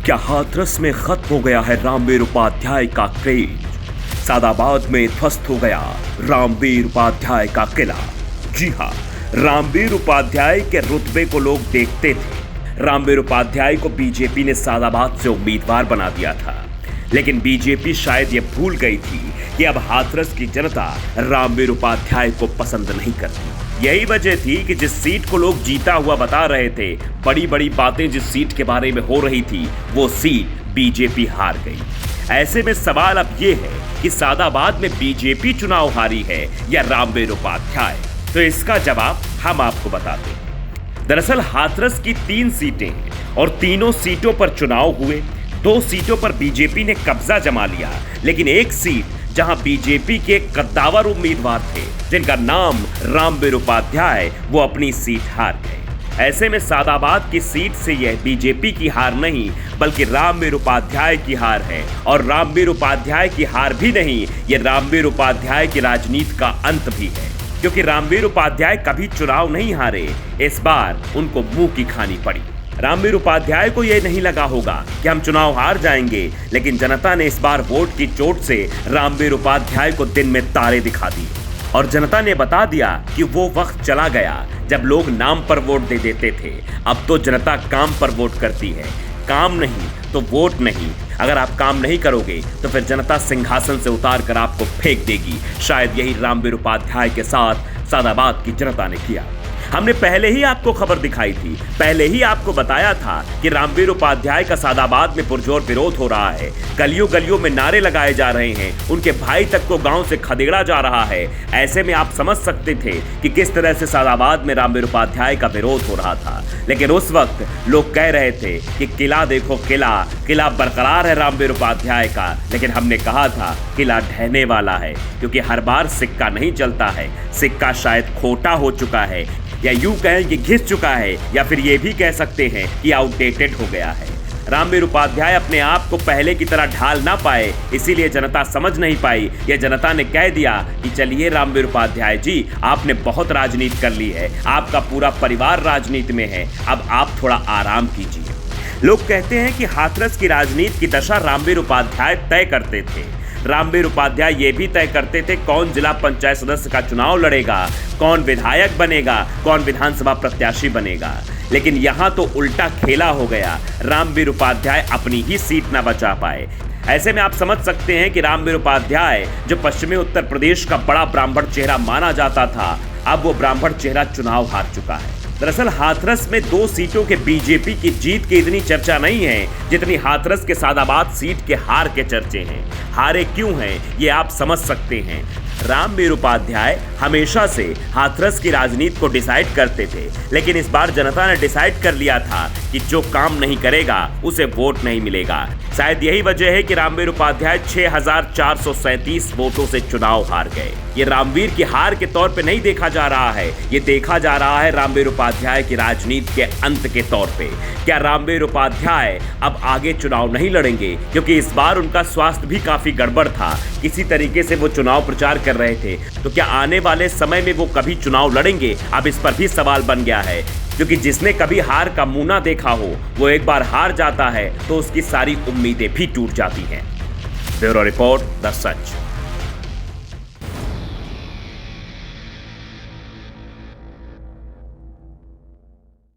क्या हाथरस में खत्म हो गया है रामवीर उपाध्याय का क्रेज? सादाबाद में ध्वस्त हो गया रामवीर उपाध्याय का किला। जी हां, रामवीर उपाध्याय के रुतबे को लोग देखते थे। रामवीर उपाध्याय को बीजेपी ने सादाबाद से उम्मीदवार बना दिया था, लेकिन बीजेपी शायद ये भूल गई थी कि अब हाथरस की जनता रामवीर उपाध्याय को पसंद नहीं करती। यही वजह थी कि जिस सीट को लोग जीता हुआ बता रहे थे, बड़ी बड़ी बातें जिस सीट के बारे में हो रही थी, वो सीट बीजेपी हार गई। ऐसे में सवाल अब ये है कि सादाबाद में बीजेपी चुनाव हारी है या रामवीर उपाध्याय? तो इसका जवाब हम आपको बताते हैं। दरअसल हाथरस की 3 सीटें हैं और तीनों सीटों पर चुनाव हुए। 2 सीटों पर बीजेपी ने कब्जा जमा लिया, लेकिन एक सीट जहां बीजेपी के कद्दावर उम्मीदवार थे जिनका नाम रामवीर उपाध्याय, वो अपनी सीट हार गए। ऐसे में सादाबाद की सीट से यह बीजेपी की हार नहीं बल्कि रामवीर उपाध्याय की हार है। और रामवीर उपाध्याय की हार भी नहीं, यह रामवीर उपाध्याय की राजनीति का अंत भी है, क्योंकि रामवीर उपाध्याय कभी चुनाव नहीं हारे। इस बार उनको मुंह की खानी पड़ी। रामवीर उपाध्याय को यह नहीं लगा होगा कि हम चुनाव हार जाएंगे, लेकिन जनता ने इस बार वोट की चोट से रामवीर उपाध्याय को दिन में तारे दिखा दिए और जनता ने बता दिया कि वो वक्त चला गया जब लोग नाम पर वोट दे देते थे। अब तो जनता काम पर वोट करती है। काम नहीं तो वोट नहीं। अगर आप काम नहीं करोगे तो फिर जनता सिंहासन से उतार कर आपको फेंक देगी। शायद यही रामवीर उपाध्याय के साथ सादाबाद की जनता ने किया। हमने पहले ही आपको खबर दिखाई थी, पहले ही आपको बताया था कि रामवीर उपाध्याय का सादाबाद में पुरजोर विरोध हो रहा है। गलियों गलियों में नारे लगाए जा रहे हैं, उनके भाई तक को गांव से खदेड़ा जा रहा है। ऐसे में आप समझ सकते थे कि किस तरह से सादाबाद में रामवीर उपाध्याय का विरोध हो रहा था। लेकिन उस वक्त लोग कह रहे थे कि किला देखो, किला किला बरकरार है रामवीर उपाध्याय का। लेकिन हमने कहा था किला ढहने वाला है, क्योंकि हर बार सिक्का नहीं चलता है। सिक्का शायद खोटा हो चुका है, या यूं कहें कि घिस चुका है, या फिर ये भी कह सकते हैं कि आउटडेटेड हो गया है। रामवीर उपाध्याय अपने आप को पहले की तरह ढाल ना पाए, इसीलिए जनता समझ नहीं पाई। या जनता ने कह दिया कि चलिए रामवीर उपाध्याय जी, आपने बहुत राजनीति कर ली है, आपका पूरा परिवार राजनीति में है, अब आप थोड़ा आराम कीजिए। लोग कहते हैं कि हाथरस की राजनीति की दशा रामवीर उपाध्याय तय करते थे। रामवीर उपाध्याय ये भी तय करते थे कौन जिला पंचायत सदस्य का चुनाव लड़ेगा, कौन विधायक बनेगा, कौन विधानसभा प्रत्याशी बनेगा। लेकिन यहाँ तो उल्टा खेला हो गया। रामवीर उपाध्याय अपनी ही सीट न बचा पाए। ऐसे में आप समझ सकते हैं कि रामवीर उपाध्याय, जो पश्चिमी उत्तर प्रदेश का बड़ा ब्राह्मण चेहरा माना जाता था, अब वो ब्राह्मण चेहरा चुनाव हार चुका है। दरअसल हाथरस में 2 सीटों के बीजेपी की जीत की इतनी चर्चा नहीं है जितनी हाथरस के सादाबाद सीट के हार के चर्चे हैं। हारे क्यों हैं ये आप समझ सकते हैं। रामवीर उपाध्याय हमेशा से हाथरस की राजनीति को डिसाइड करते थे, लेकिन इस बार जनता ने डिसाइड कर लिया था कि जो काम नहीं करेगा उसे वोट नहीं मिलेगा। शायद यही वजह है कि रामवीर उपाध्याय 6437 वोटों से चुनाव हार गए। ये रामवीर की हार के तौर पे नहीं देखा जा रहा है, ये देखा जा रहा है रामवीर उपाध्याय की राजनीति के अंत के तौर पे। क्या रामवीर उपाध्याय अब आगे चुनाव नहीं लड़ेंगे? क्योंकि इस बार उनका स्वास्थ्य भी काफी गड़बड़ था, किसी तरीके से वो चुनाव प्रचार कर रहे थे। तो क्या आने वाले समय में वो कभी चुनाव लड़ेंगे? अब इस पर भी सवाल बन गया है, क्योंकि जिसने कभी हार का मुंह ना देखा हो, वो एक बार हार जाता है तो उसकी सारी उम्मीदें भी टूट जाती हैं। Bureau report, the such.